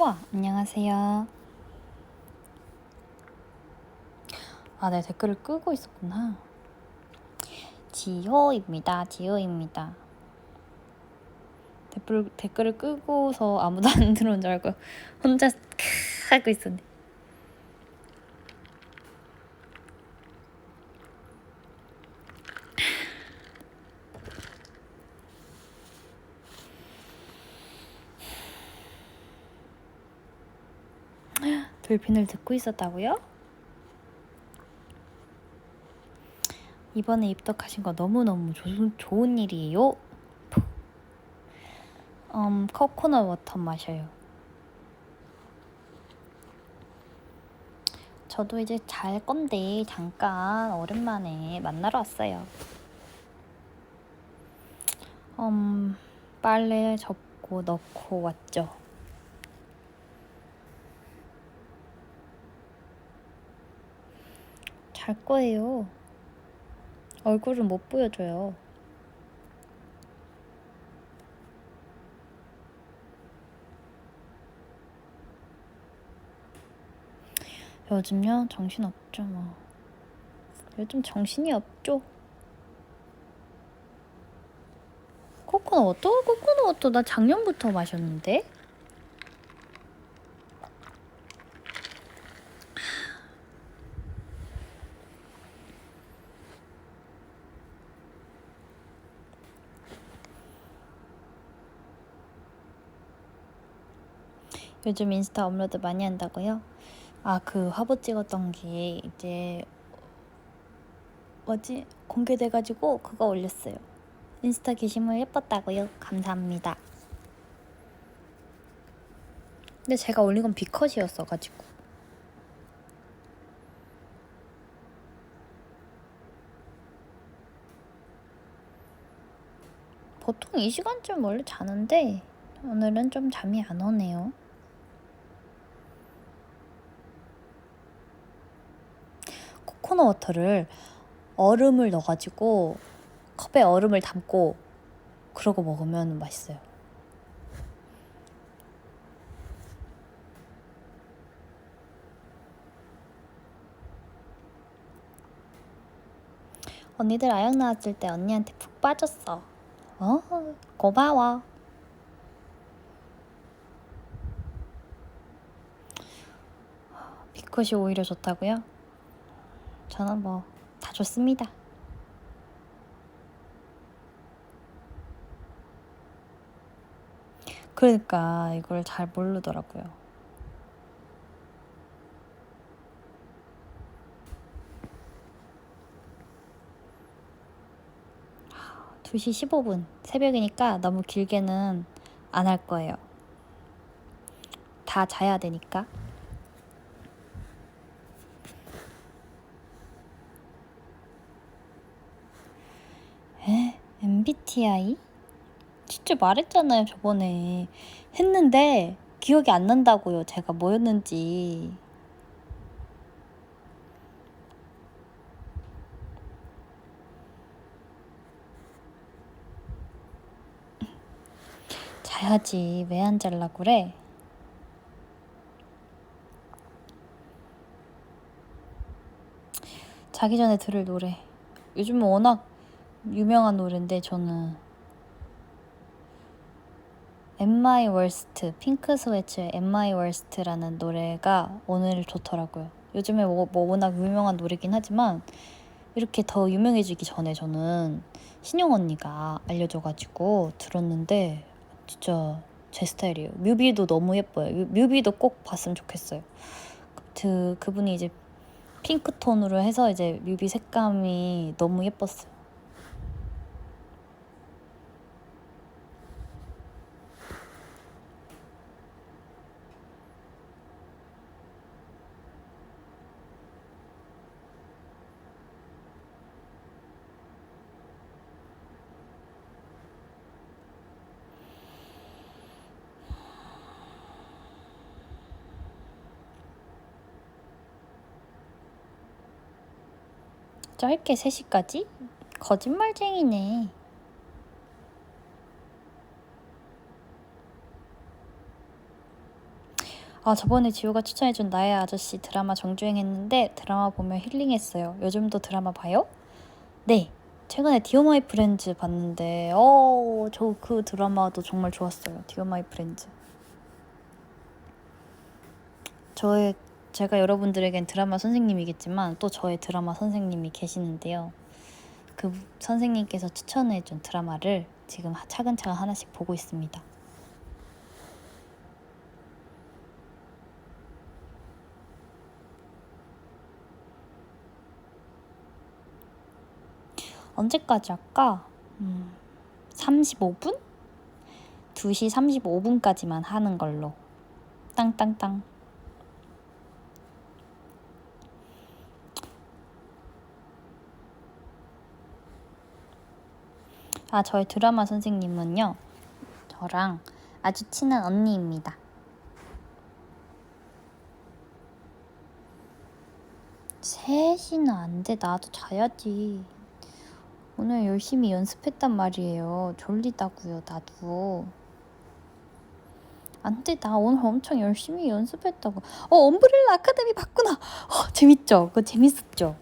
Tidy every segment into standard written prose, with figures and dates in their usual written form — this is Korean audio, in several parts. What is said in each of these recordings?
우와, 안녕하세요. 아, 네, 댓글을 끄고 있었구나. 지효입니다. 지효입니다. 댓글을 끄고서 아무도 안 들어온 줄 알고 혼자 하고 있었네. 돌핀을 듣고 있었다고요? 이번에 입덕하신 거 너무너무 좋은 일이에요. 코코넛 워터 마셔요. 저도 이제 잘 건데 잠깐 오랜만에 만나러 왔어요. 빨래 접고 넣고 왔죠. 잘 거예요. 얼굴은 못 보여줘요. 요즘요? 정신없죠 뭐. 요즘 정신이 없죠. 코코넛 워터 나 작년부터 마셨는데? 요즘 인스타 업로드 많이 한다고요? 아, 그 화보 찍었던 게 이제 공개돼가지고 그거 올렸어요. 인스타 게시물 예뻤다고요? 감사합니다. 근데 제가 올린 건 B컷이었어가지고. 보통 이 시간쯤 원래 자는데 오늘은 좀 잠이 안 오네요. 코코넛 워터를 얼음을 넣어가지고 컵에 얼음을 담고 그러고 먹으면 맛있어요. 언니들 아역 나왔을 때 언니한테 푹 빠졌어. 고마워. B컷이 오히려 좋다고요? 저는 뭐 다 좋습니다. 그러니까 이걸 잘 모르더라고요. 하, 2시 15분 새벽이니까 너무 길게는 안 할 거예요. 다 자야 되니까. MBTI? 진짜 말했잖아요, 저번에. 했는데 기억이 안 난다고요, 제가 뭐였는지. 자야지, 왜 안 잘라고 그래? 자기 전에 들을 노래. 요즘은 워낙 유명한 노래인데 저는 Am My Worst, 핑크 스웨츠의 Am My Worst라는 노래가 오늘 좋더라고요. 요즘에 뭐 워낙 유명한 노래긴 하지만 이렇게 더 유명해지기 전에 저는 신영 언니가 알려줘가지고 들었는데 진짜 제 스타일이에요. 뮤비도 너무 예뻐요. 뮤비도 꼭 봤으면 좋겠어요. 그분이 이제 핑크톤으로 해서 이제 뮤비 색감이 너무 예뻤어요. 짧게 3시까지? 거짓말쟁이네. 저번에 지호가 추천해준 나의 아저씨 드라마 정주행했는데 드라마 보며 힐링했어요. 요즘도 드라마 봐요? 네. 최근에 디어 마이 프렌즈 봤는데 저 그 드라마도 정말 좋았어요. 디어 마이 프렌즈. 제가 여러분들에겐 드라마 선생님이겠지만 또 저의 드라마 선생님이 계시는데요. 그 선생님께서 추천해준 드라마를 지금 차근차근 하나씩 보고 있습니다. 언제까지 할까? 35분? 2시 35분까지만 하는 걸로. 땅땅땅. 저의 드라마 선생님은요, 저랑 아주 친한 언니입니다. 셋이는 안 돼. 나도 자야지. 오늘 열심히 연습했단 말이에요. 졸리다고요, 나도. 안 돼, 나 오늘 엄청 열심히 연습했다고. 엄브렐라 아카데미 봤구나. 재밌죠? 그거 재밌었죠?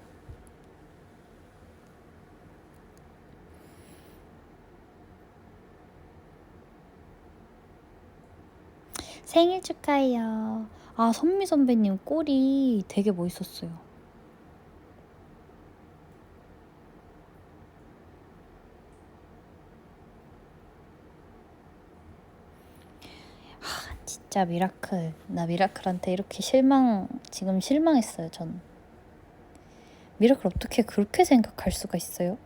생일 축하해요. 선미 선배님 꼴이 되게 멋있었어요. 진짜 미라클. 나 미라클한테 이렇게 지금 실망했어요, 전. 미라클 어떻게 그렇게 생각할 수가 있어요?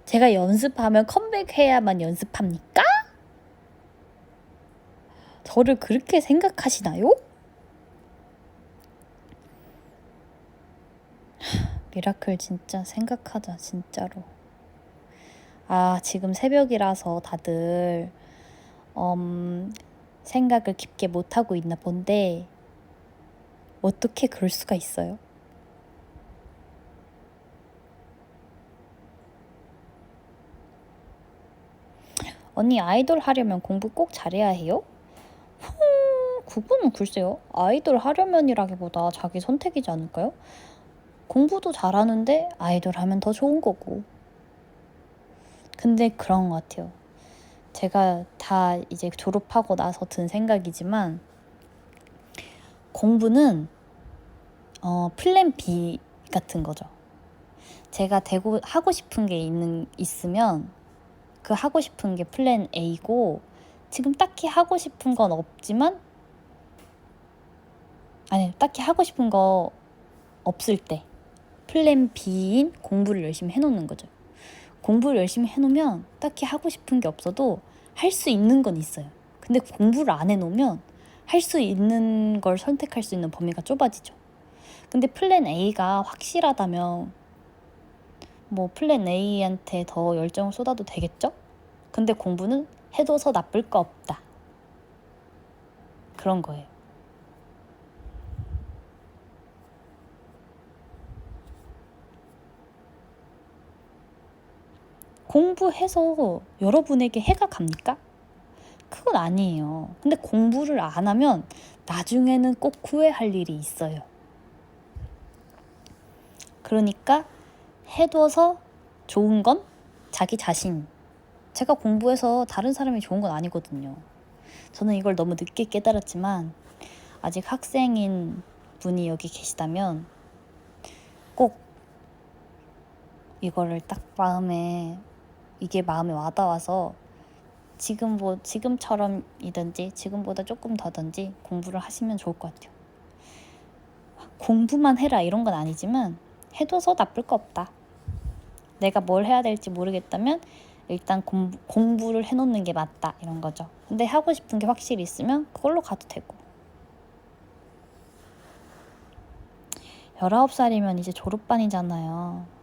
제가 연습하면 컴백해야만 연습합니까? 저를 그렇게 생각하시나요? 미라클 진짜 생각하자, 진짜로. 지금 새벽이라서 다들 생각을 깊게 못하고 있나 본데 어떻게 그럴 수가 있어요? 언니 아이돌 하려면 공부 꼭 잘해야 해요? 그거는 글쎄요. 아이돌 하려면이라기보다 자기 선택이지 않을까요? 공부도 잘하는데 아이돌 하면 더 좋은 거고. 근데 그런 것 같아요. 제가 다 이제 졸업하고 나서 든 생각이지만 공부는 플랜 B 같은 거죠. 제가 하고 싶은 게 있으면 그 하고 싶은 게 플랜 A고 지금 딱히 하고 싶은 건 없지만 딱히 하고 싶은 거 없을 때 플랜 B인 공부를 열심히 해놓는 거죠. 공부를 열심히 해놓으면 딱히 하고 싶은 게 없어도 할 수 있는 건 있어요. 근데 공부를 안 해놓으면 할 수 있는 걸 선택할 수 있는 범위가 좁아지죠. 근데 플랜 A가 확실하다면 뭐 플랜 A한테 더 열정을 쏟아도 되겠죠? 근데 공부는 해둬서 나쁠 거 없다. 그런 거예요. 공부해서 여러분에게 해가 갑니까? 그건 아니에요. 근데 공부를 안 하면 나중에는 꼭 후회할 일이 있어요. 그러니까 해둬서 좋은 건 자기 자신. 제가 공부해서 다른 사람이 좋은 건 아니거든요. 저는 이걸 너무 늦게 깨달았지만 아직 학생인 분이 여기 계시다면 꼭 이거를 딱 이게 마음에 와닿아서 지금처럼이든지 지금보다 조금 더든지 공부를 하시면 좋을 것 같아요. 공부만 해라 이런 건 아니지만 해둬서 나쁠 거 없다. 내가 뭘 해야 될지 모르겠다면 일단 공부를 해놓는 게 맞다 이런 거죠. 근데 하고 싶은 게 확실히 있으면 그걸로 가도 되고. 19살이면 이제 졸업반이잖아요.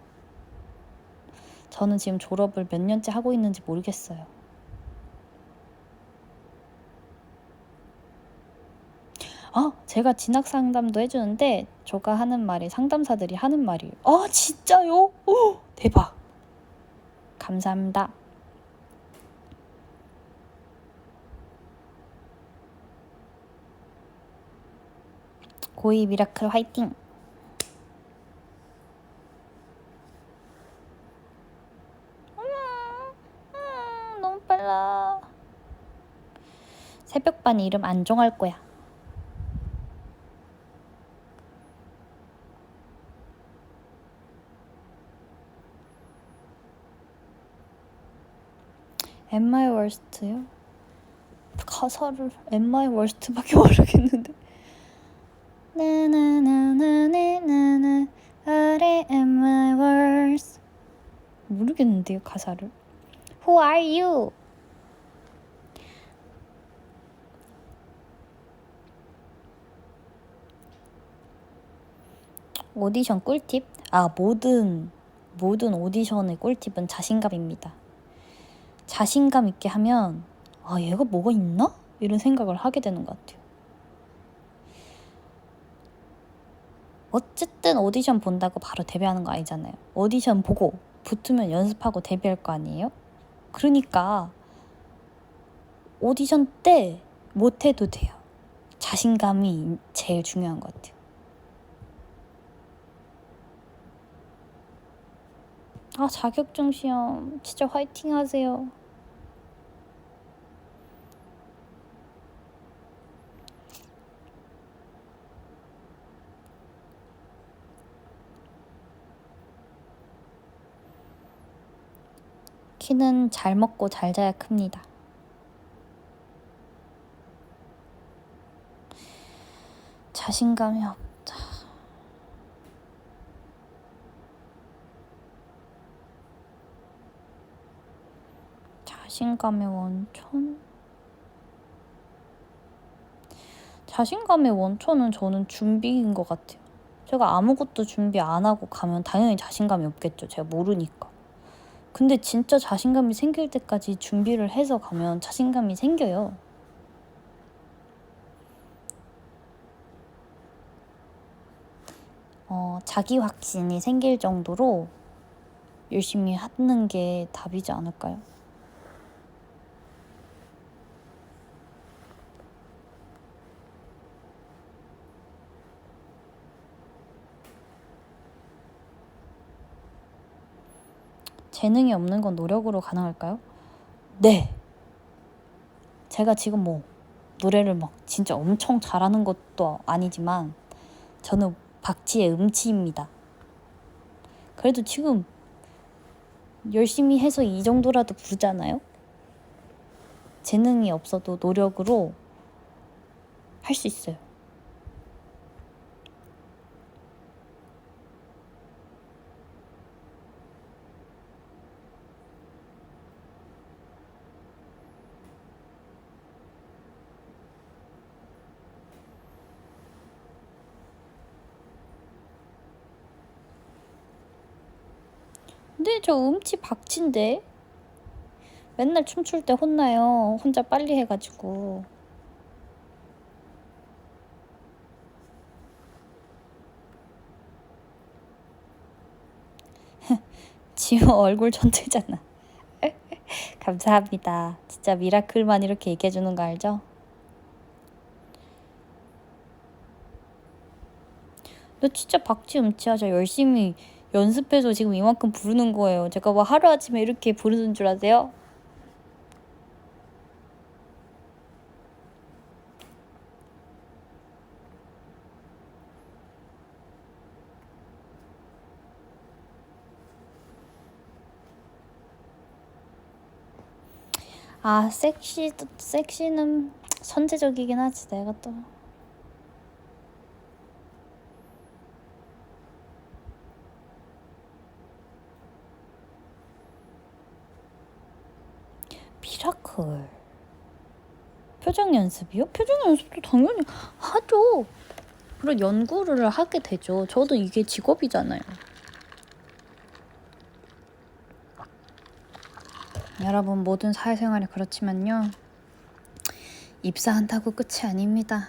저는 지금 졸업을 몇 년째 하고 있는지 모르겠어요. 제가 진학 상담도 해주는데 제가 하는 말이 상담사들이 하는 말이에요. 진짜요? 대박. 감사합니다. 고이 미라클 화이팅! 너무 빨라. 새벽반 이름 안 정할 거야. Am I worst요? 가사를 Am I worst밖에 모르겠는데. 나나나나나나나 아래 Am I worst 모르겠는데요 가사를. Who are you? 오디션 꿀팁? 모든 오디션의 꿀팁은 자신감입니다. 자신감 있게 하면 얘가 뭐가 있나? 이런 생각을 하게 되는 것 같아요. 어쨌든 오디션 본다고 바로 데뷔하는 거 아니잖아요. 오디션 보고 붙으면 연습하고 데뷔할 거 아니에요? 그러니까 오디션 때 못해도 돼요. 자신감이 제일 중요한 것 같아요. 자격증 시험 진짜 화이팅 하세요. 키는 잘 먹고 잘 자야 큽니다. 자신감이 없다. 자신감의 원천? 자신감의 원천은 저는 준비인 것 같아요. 제가 아무것도 준비 안 하고 가면 당연히 자신감이 없겠죠. 제가 모르니까. 근데 진짜 자신감이 생길 때까지 준비를 해서 가면 자신감이 생겨요. 자기 확신이 생길 정도로 열심히 하는 게 답이지 않을까요? 재능이 없는 건 노력으로 가능할까요? 네. 제가 지금 노래를 막 진짜 엄청 잘하는 것도 아니지만 저는 박치의 음치입니다. 그래도 지금 열심히 해서 이 정도라도 부르잖아요? 재능이 없어도 노력으로 할 수 있어요. 근데 저 음치 박치인데 맨날 춤출 때 혼나요. 혼자 빨리 해가지고. 지호 얼굴 전체잖아. 감사합니다. 진짜 미라클만 이렇게 얘기해주는 거 알죠? 너 진짜 박치 음치하자. 열심히 연습해서 지금 이만큼 부르는 거예요. 제가 하루아침에 이렇게 부르는 줄 아세요? 섹시는 선제적이긴 하지. 내가 또 미라클 표정 연습이요? 표정 연습도 당연히 하죠. 그런 연구를 하게 되죠. 저도 이게 직업이잖아요. 여러분 모든 사회생활이 그렇지만요. 입사한다고 끝이 아닙니다.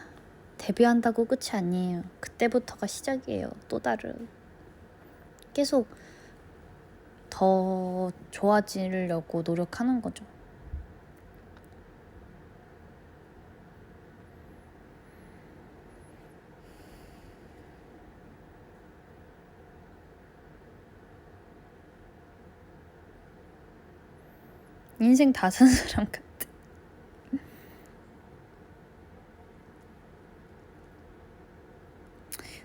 데뷔한다고 끝이 아니에요. 그때부터가 시작이에요. 또 다른. 계속 더 좋아지려고 노력하는 거죠. 인생 다 산 사람 같아.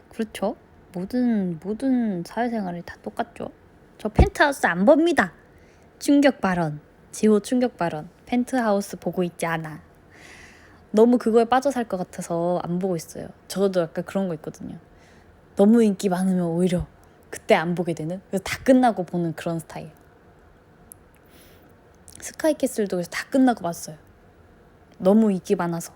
그렇죠. 모든 사회생활이 다 똑같죠. 저 펜트하우스 안 봅니다. 충격 발언. 지호 충격 발언. 펜트하우스 보고 있지 않아. 너무 그거에 빠져 살 것 같아서 안 보고 있어요. 저도 약간 그런 거 있거든요. 너무 인기 많으면 오히려 그때 안 보게 되는? 그래서 다 끝나고 보는 그런 스타일. 스카이캐슬도 그래서 다 끝나고 봤어요. 너무 인기 많아서.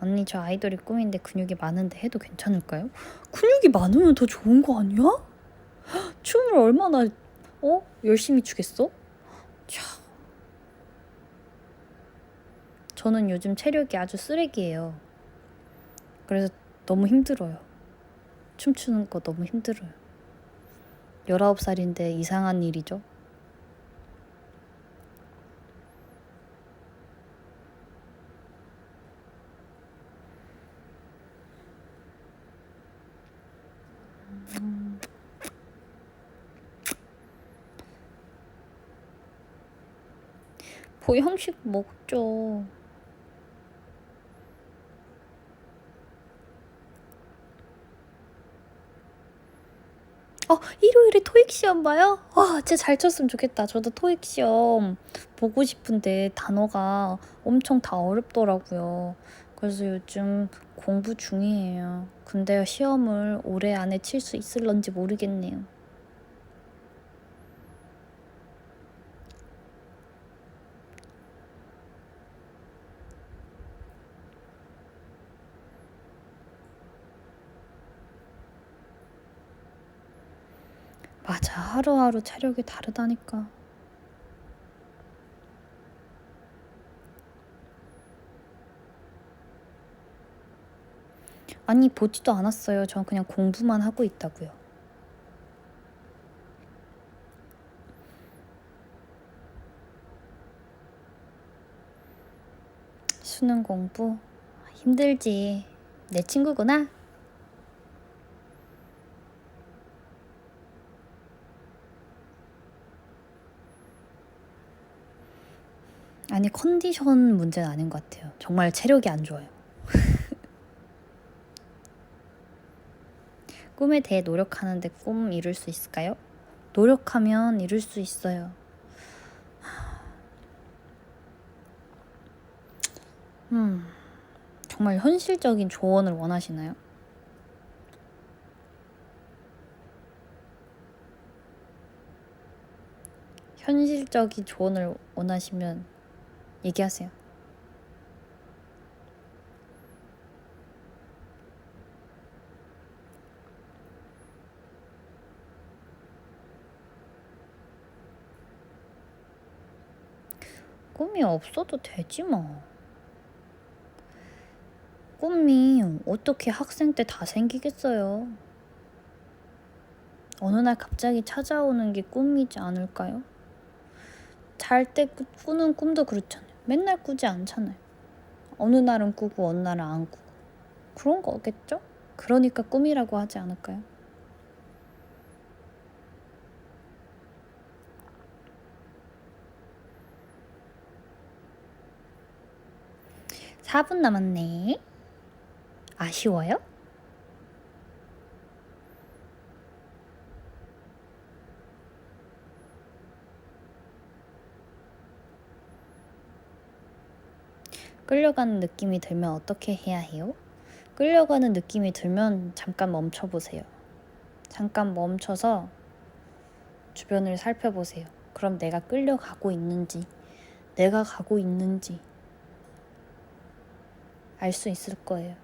언니 저 아이돌이 꿈인데 근육이 많은데 해도 괜찮을까요? 근육이 많으면 더 좋은 거 아니야? 춤을 얼마나 열심히 추겠어? 차. 저는 요즘 체력이 아주 쓰레기예요. 그래서 너무 힘들어요. 춤추는 거 너무 힘들어요. 19살인데 이상한 일이죠. 보양식 먹죠. 일요일에 토익 시험 봐요? 진짜 잘 쳤으면 좋겠다. 저도 토익 시험 보고 싶은데 단어가 엄청 다 어렵더라고요. 그래서 요즘 공부 중이에요. 근데 시험을 올해 안에 칠 수 있을런지 모르겠네요. 맞아, 하루하루 체력이 다르다니까. 아니, 보지도 않았어요. 전 그냥 공부만 하고 있다고요. 수능 공부 힘들지. 내 친구구나. 아니, 컨디션 문제는 아닌 것 같아요. 정말 체력이 안 좋아요. 꿈에 대해 노력하는데 꿈 이룰 수 있을까요? 노력하면 이룰 수 있어요. 정말 현실적인 조언을 원하시나요? 현실적인 조언을 원하시면 얘기하세요. 꿈이 없어도 되지 뭐. 꿈이 어떻게 학생 때 다 생기겠어요. 어느 날 갑자기 찾아오는 게 꿈이지 않을까요? 잘 때 꾸는 꿈도 그렇잖아요. 맨날 꾸지 않잖아요. 어느 날은 꾸고 어느 날은 안 꾸고. 그런 거겠죠? 그러니까 꿈이라고 하지 않을까요? (4분) 남았네. 아쉬워요? 끌려가는 느낌이 들면 어떻게 해야 해요? 끌려가는 느낌이 들면 잠깐 멈춰보세요. 잠깐 멈춰서 주변을 살펴보세요. 그럼 내가 끌려가고 있는지, 내가 가고 있는지 알 수 있을 거예요.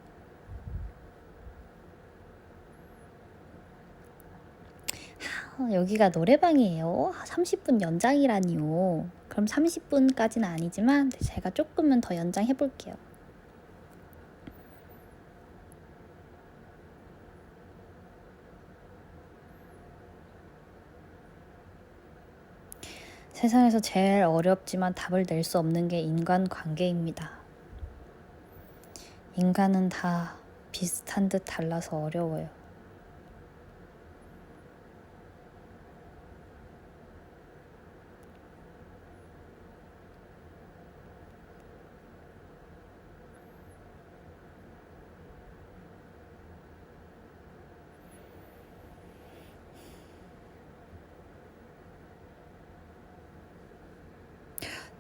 여기가 노래방이에요. 30분 연장이라니요. 그럼 30분까지는 아니지만 제가 조금은 더 연장해 볼게요. 세상에서 제일 어렵지만 답을 낼 수 없는 게 인간관계입니다. 인간은 다 비슷한 듯 달라서 어려워요.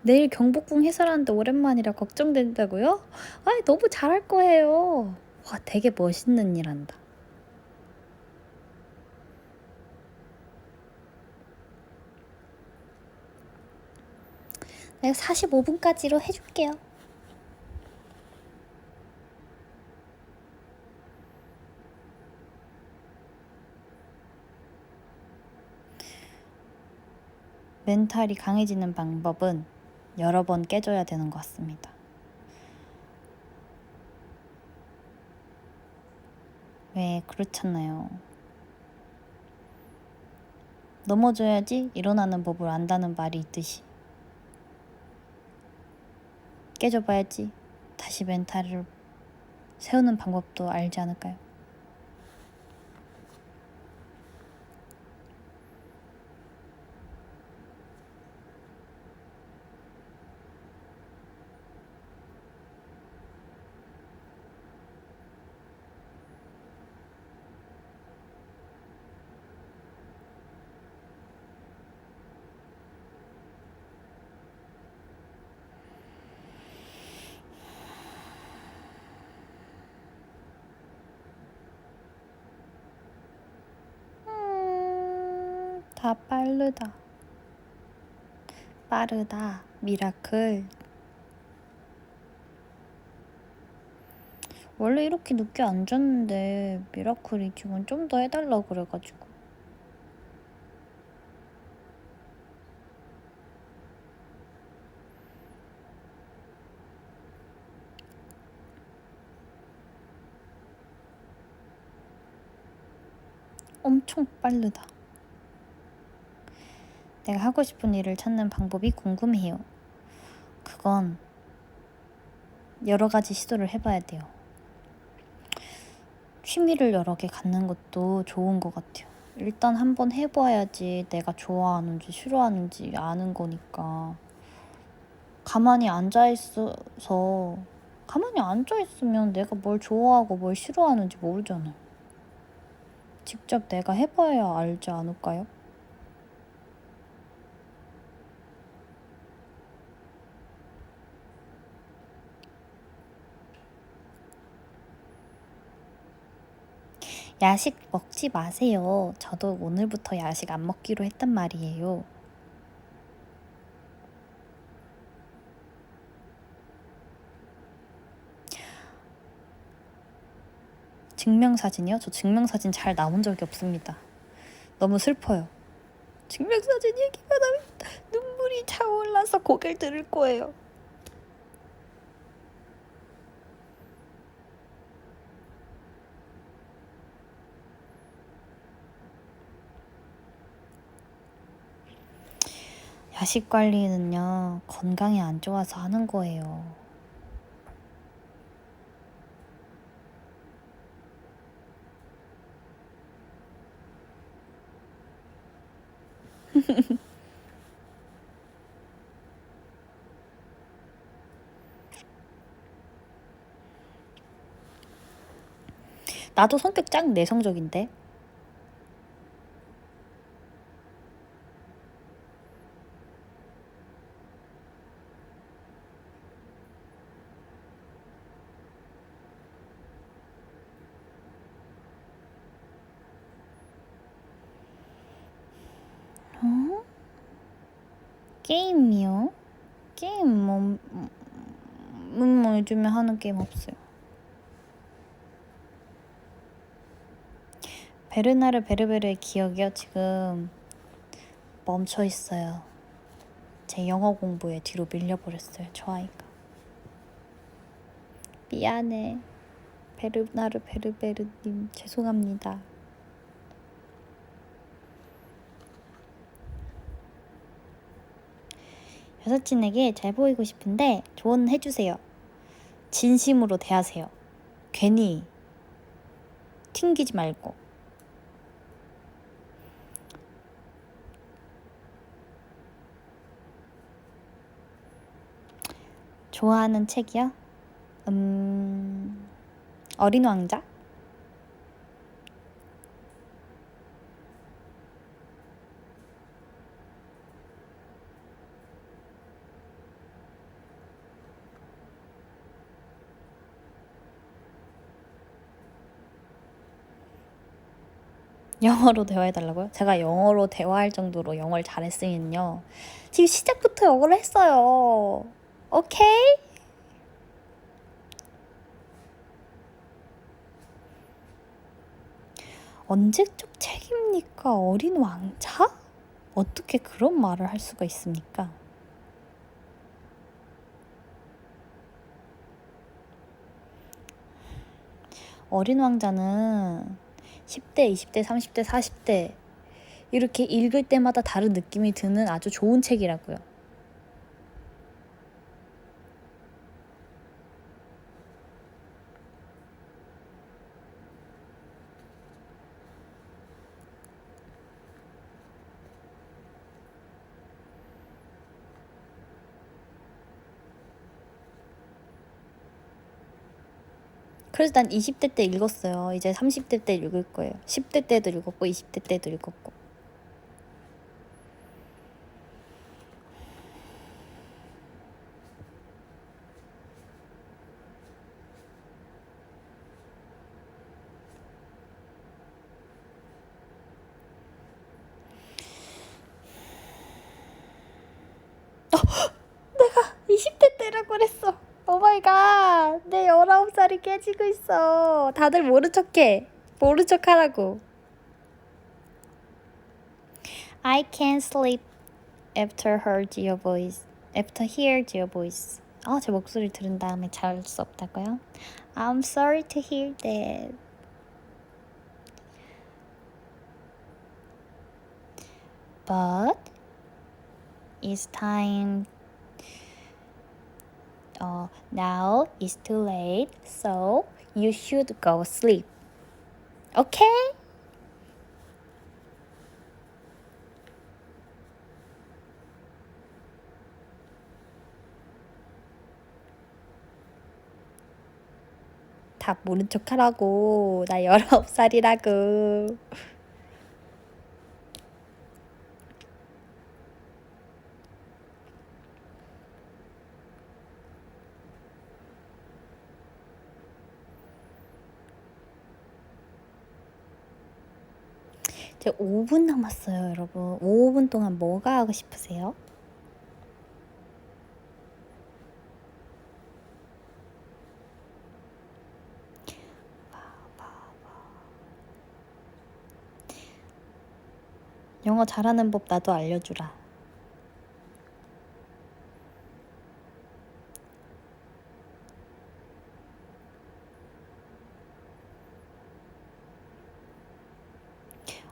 내일 경복궁 해설하는데 오랜만이라 걱정된다고요? 아, 너무 잘할 거예요. 와, 되게 멋있는 일 한다. 내가 45분까지로 해줄게요. 멘탈이 강해지는 방법은 여러 번 깨져야 되는 것 같습니다. 왜 그렇잖아요. 넘어져야지 일어나는 법을 안다는 말이 있듯이 깨져봐야지 다시 멘탈을 세우는 방법도 알지 않을까요? 다 빠르다 미라클. 원래 이렇게 늦게 안 잤는데 미라클이 지금 좀 더 해달라 그래가지고. 엄청 빠르다. 내가 하고 싶은 일을 찾는 방법이 궁금해요. 그건 여러 가지 시도를 해봐야 돼요. 취미를 여러 개 갖는 것도 좋은 것 같아요. 일단 한번 해봐야지 내가 좋아하는지 싫어하는지 아는 거니까. 가만히 앉아있으면 내가 뭘 좋아하고 뭘 싫어하는지 모르잖아요. 직접 내가 해봐야 알지 않을까요? 야식 먹지 마세요. 저도 오늘부터 야식 안 먹기로 했단 말이에요. 증명사진이요? 저 증명사진 잘 나온 적이 없습니다. 너무 슬퍼요. 증명사진 얘기가 나면 눈물이 차올라서 고개를 들을 거예요. 야식 관리는요, 건강에 안 좋아서 하는 거예요. 나도 성격 짱 내성적인데. 어? 게임이요? 게임 뭐 요즘에 하는 게임 없어요. 베르나르 베르베르의 기억이요? 지금 멈춰 있어요. 제 영어 공부에 뒤로 밀려버렸어요, 저 아이가. 미안해. 베르나르 베르베르님, 죄송합니다. 여사친에게 잘 보이고 싶은데 조언해주세요. 진심으로 대하세요. 괜히 튕기지 말고. 좋아하는 책이요? 어린 왕자? 영어로 대화해달라고요? 제가 영어로 대화할 정도로 영어를 잘했으면요, 지금 시작부터 영어를 했어요. 오케이? 언제적 책입니까? 어린 왕자? 어떻게 그런 말을 할 수가 있습니까? 어린 왕자는 10대, 20대, 30대, 40대 이렇게 읽을 때마다 다른 느낌이 드는 아주 좋은 책이라고요. 그래서 난 20대 때 읽었어요. 이제 30대 때 읽을 거예요. 10대 때도 읽었고 20대 때도 읽었고. 내가 20대 때라고 그랬어. 오마이갓, 내 19살이 깨지고 있어. 다들 모른 척해. 모른 척하라고. I can't sleep after heard your voice. After heard your voice. 제 목소리 들은 다음에 잘 수 없다고요? I'm sorry to hear that. But it's time. Now it's too late, so you should go sleep. Okay? 다 모른 척 하라고. 나 19살이라고. 이제 5분 남았어요, 여러분. 5분 동안 뭐가 하고 싶으세요? 영어 잘하는 법 나도 알려주라.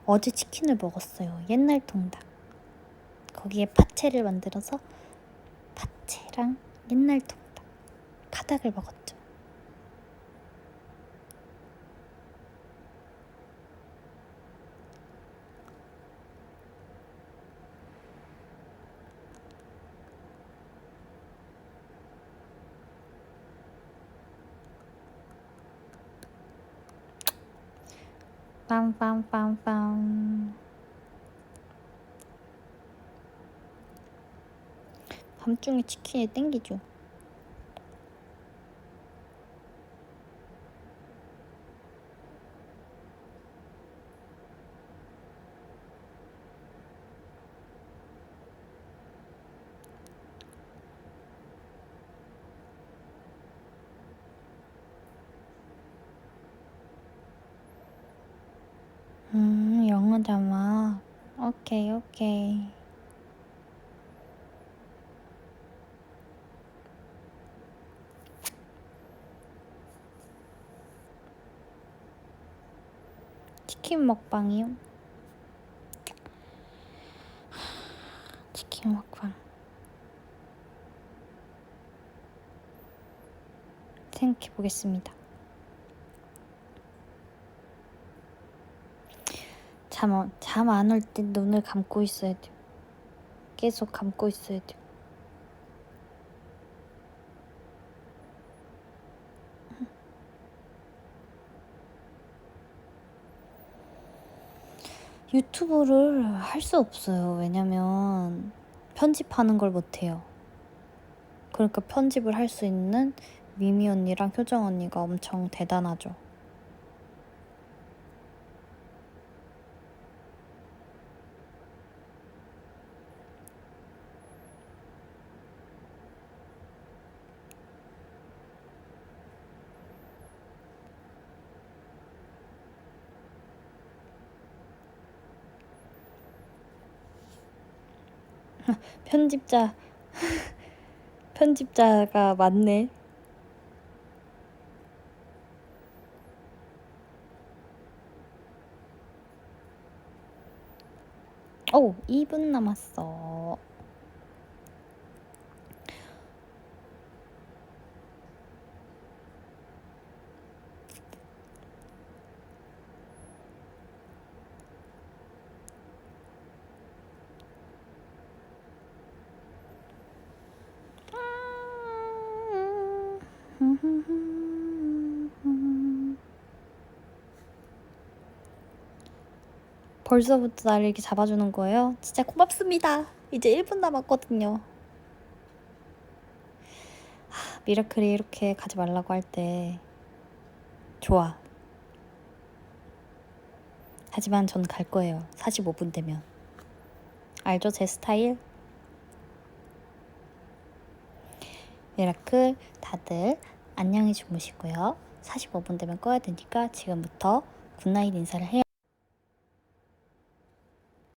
어제 치킨을 먹었어요. 옛날 통닭. 거기에 파채를 만들어서 파채랑 옛날 통닭, 파닭을 먹었죠. 빰빰빰빰. 밤중에 치킨이 땡기죠. 영어 자막. 오케이, 오케이. 치킨 먹방이요? 치킨 먹방. 생각해 보겠습니다. 잠 안 올 때 눈을 감고 있어야 돼요. 계속 감고 있어야 돼요. 유튜브를 할 수 없어요. 왜냐면 편집하는 걸 못해요. 그러니까 편집을 할 수 있는 미미 언니랑 효정 언니가 엄청 대단하죠. 편집자가 많네. 오, 2분 남았어. 벌써부터 나를 이렇게 잡아주는 거예요? 진짜 고맙습니다. 이제 1분 남았거든요. 미라클이 이렇게 가지 말라고 할 때 좋아. 하지만 전 갈 거예요. 45분 되면. 알죠? 제 스타일? 미라클 다들 안녕히 주무시고요. 45분 되면 꺼야 되니까 지금부터 굿나잇 인사를 해요.